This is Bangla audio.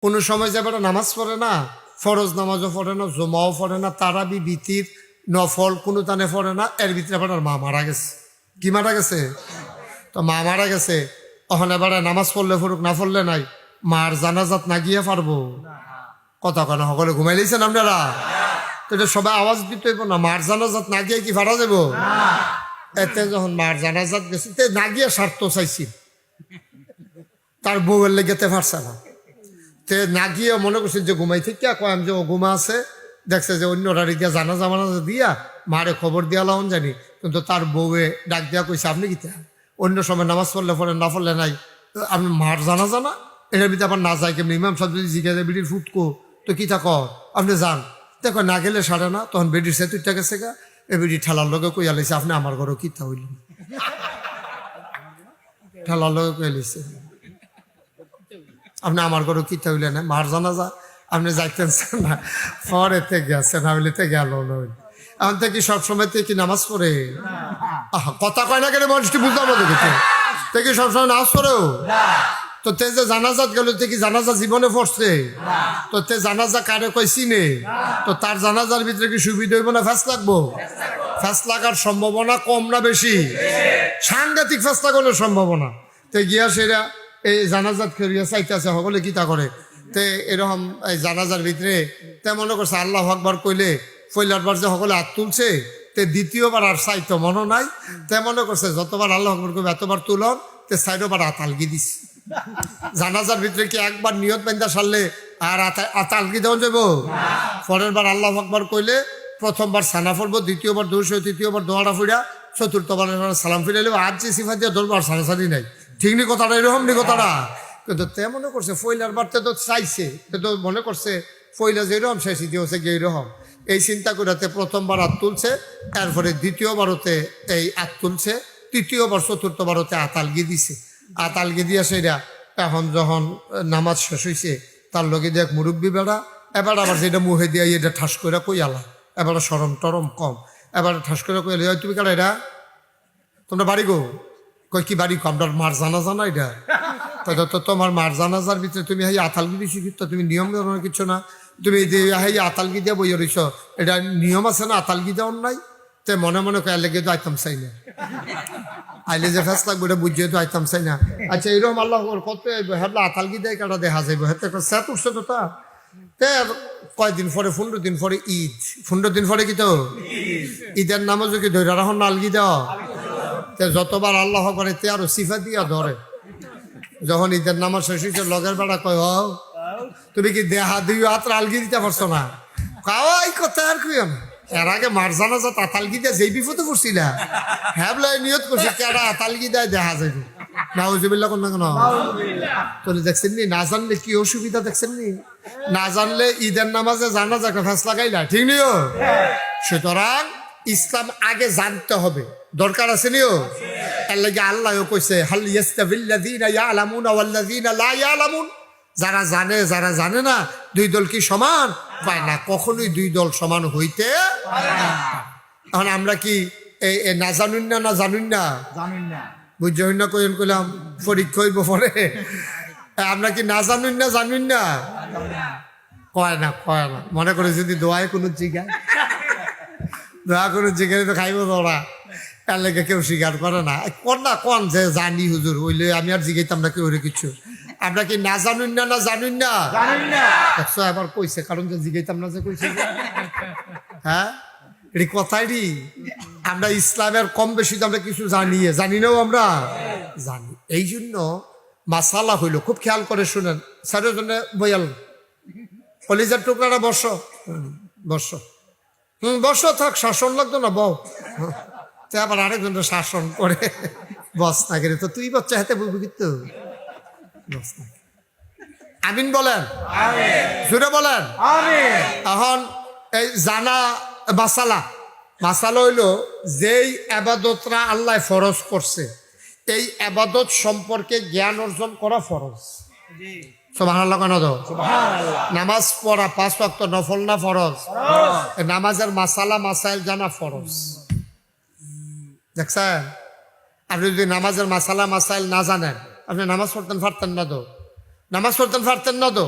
কোনো সময় যে বেটা নামাজ পড়ে না, ফরজ নামাজও পড়ে না, জমাও পড়ে না, তারাবি বিতির নফল কোনো তানে পড়ে না, এর ভিতরে বেটার মা মারা গেছে। কি মারা গেছে? তো মা মারা গেছে, তখন এবারে নামাজ পড়লে পড়ুক, না পড়লে নাই, মার জানাজাত না গিয়ে পারবো? কথা কেন সকলে ঘুমাই লিয়েছেন আপনারা? তো এটা সবাই আওয়াজ দিতে হইব না, মার জানাজাত না গিয়ে কি পারা যাবো? এতে যখন মার জানাজাত গেছে তে না গিয়ে স্বার্থ চাইছি, তার বউয়ের লেগেতে পারছে না, তে না গিয়ে মনে করছে যে ঘুমাই থেকে কয়াম যে ও ঘুমা আছে, দেখছে যে অন্য রাড়ি দিয়া জানাজা মানাজা দিয়া মারে খবর দিয়া লাউন জানি, কিন্তু তার বউয়ে ডাক দিয়া কইছে আপনি কি অন্য সময় নামাজ পড়লে পড়েন, না পড়লে নাই, আপনি মার জানাজা না, এটার ভিতরে আবার না যায় কেমনি? ইমাম সাহেব যদি জিজ্ঞাসা বিড়ির ফুটকো তো কি তা কর, আপনি যান। দেখো না গেলে সারে না, তখন বেডির সে তুইটা গেছে গা, এ বেডি ঠেলার লগে কইয়া লাইছে আপনি আমার ঘরও কি তা হইলেন, ঠেলার লগে কইয়া লাইছে আপনি আমার ঘরও কি তা হইলেন না, মার জানাজা আপনি যাইতেন না, পরেতে গেছেন, হইলেতে গেল নই। এখন থেকে সবসময় কি নামাজ পড়ে? কথা কয় না কেন মানুষটি বুঝলাম না, দেখেছে থেকে সবসময় নামাজ পড়েও তো তে যে জানাজাত গেল, তে কি জানাজা জীবনে পড়ছে? তো তে জানাজা কারে কইছি নে, তো তার জানাজার ভিতরে কি সুবিধা হইব না ফ্যাস লাগবো? ফ্যাস লাগার সম্ভাবনা কম না বেশি? সাংঘাতিক ফ্যাস লাগানোর সম্ভাবনা। তে গিয়া সেরা এই জানাজাত করিয়া চাইতেছে, সকলে কি তা করে, তে এরকম এই জানাজার ভিতরে তে মনে করছে আল্লাহু আকবার কইলে পয়লারবার যে সকলে হাত তুলছে, তে দ্বিতীয়বার আর চাইতো মনে নাই, তে মনে করছে যতবার আল্লাহু আকবার কইবে এতবার তুলন, তে চাইরোবার হাত আলগি দিছে। জানাজার ভিতরে কি একবার নিয়ত বান্ধা সারলে আর আতালকি দেওয়া যাবো? পরের বার আল্লাহু আকবার কইলে প্রথমবার সানা পড়বো, দ্বিতীয়বার দোষ, তৃতীয়বার দোয়াটা ফুড়া, চতুর্থবার সালাম ফিরাইলে আর যে সিফা দিয়ে ধরবো, আর সারাসারি নাই। ঠিক নি কথাটা? এরকম নি কথাটা? কিন্তু তে মনে করছে ফইলার বারতে তো চাইছে, তো মনে করছে ফইলা যে এরকম শেষ দিয়েছে গিয়ে এরকম, এই চিন্তা করাতে প্রথমবার হাত তুলছে, তারপরে দ্বিতীয়বারতে এই হাত তুলছে, তৃতীয়বার চতুর্থবারতে আতালগি দিছে। আতালগি দিয়া সেটা এখন যখন নামাজ শেষ হয়েছে, তার লগে দেখ মুরব্বী বেড়া, এবার আবার যেটা মুহে দিয়া এটা ঠাস করে কই আলা, এবার সরম টরম কম, এবার ঠাস করে কই আলা, তুমি কারা এটা, তোমরা বাড়ি গো, কই কি বাড়ি, আপনার মার জানা জানা এটা, তো তোমার মার জানাজার ভিতরে তুমি হাই আতালগি দিছি, তো তুমি নিয়ম ধরনের কিছু না, তুমি হাই আতালগি দিয়া বইয়া রইছ, এটা নিয়ম আছে না আতালগি দেওয়ার নাই, তে মনে মনে কয়ে লেগে তো আইতাম চাই না, আইলে যে ফেস লাগবে এটা বুঝিয়ে তো আইতাম চাই না। আচ্ছা এরকম আল্লাহ কত হেবলা আতালগি দেয় কাটা দেখা যাইব, হেতে একটা স্যাত উঠছে তো তা, তে কয়দিন পরে 15 দিন পরে ঈদ, 15 দিন পরে কি তো ঈদের নামাজও কি ধৈর্য রাখুন না আলগি দেওয়া, তে যতবার আল্লাহ করে তে আরো সিফা দিয়া ধরে। যখন ঈদের নামাজ শেষ হয়েছে লগের বেড়া কয় হ তুমি কি দেহা দুই হাত আলগি দিতে পারছো না, কাওয়াই কথা আর কি না, এর আগে মার জানাজা আতালগি দেয় যেই বিপদে পড়ছিলা, হ্যাবলাই নিয়ত করছি কেডা আতালগি দেয় দেখা যাইব, নাউজুবিল্লাহ কোন না কেন, তাহলে দেখছেন নি না জানলে কি অসুবিধা, দেখছেন নি না জানলে ঈদের নামাজে জানাজা একটা ফ্যাস লাগাইলা, ঠিক নিও। সুতরাং ইসলাম আগে জানতে হবে, দরকার আছে নিও। এর লাগে আল্লাহ কইছে হাল ইয়াস্তাবিল্লাযীনা ইয়ালামুনা ওয়াল্লাযীনা লা ইয়ালামুন, যারা জানে যারা জানে না দুই দল কি সমান পায় না, কখনোই দুই দল সমান হইতে পারে না। এখন আমরা কি না জানুন না, না জানুন না, বুঝছেন না, কইন কইলাম পরীক্ষা হইব পরে, আমরা কি না জানুন না, জানুন না, কয় না কয় না, মনে করে যদি দোয়ায় কোনো জিগায়, দোয়া কোনো জিগারে তো খাইব ওরা, তার লেগে কেউ স্বীকার করে না, কর না কন যে জানি হুজুর হইলে আমি আর জিগাইতাম না কেউ কিছু, আমরা কি না জানুন না, না জানুন না, একশো এবার কইছে কারণ যে জিগাইতাম না যে কইছে, হ্যাঁ এটি কথাই রি, আমরা ইসলামের কম বেশি তো আমরা কিছু জানি নাও আমরা জানি, এই জন্য মাসালা হইল খুব খেয়াল করে শুনেন, স্যারের জন্য বইয়াল কলিজার টুকরাটা বর্ষ বর্ষ বর্ষ থাক, শাসন লাগতো না বউ, তো আবার আরেকজনের শাসন করে বস না করে, তো তুই বাচ্চা হাতে বুঝবি কিন্তু বস না। আমিন বলেন, জুড়ে বলেন। এখন এই জানা মাসালা হইল যেই আবাদতরা আল্লাহ ফরজ করছে, এই আবাদত সম্পর্কে জ্ঞান অর্জন করা ফরজ। সুবহানাল্লাহ কেন তো, নামাজ পড়া 5 ওয়াক্ত নফল না ফরজ, নামাজের মাসাইল জানা ফরজ। দেখছেন, আপনি যদি নামাজের মাসাইল না জানেন, আপনি নামাজ পড়তেন পারতেন না তো, নামাজ পড়তেন পারতেন না তো।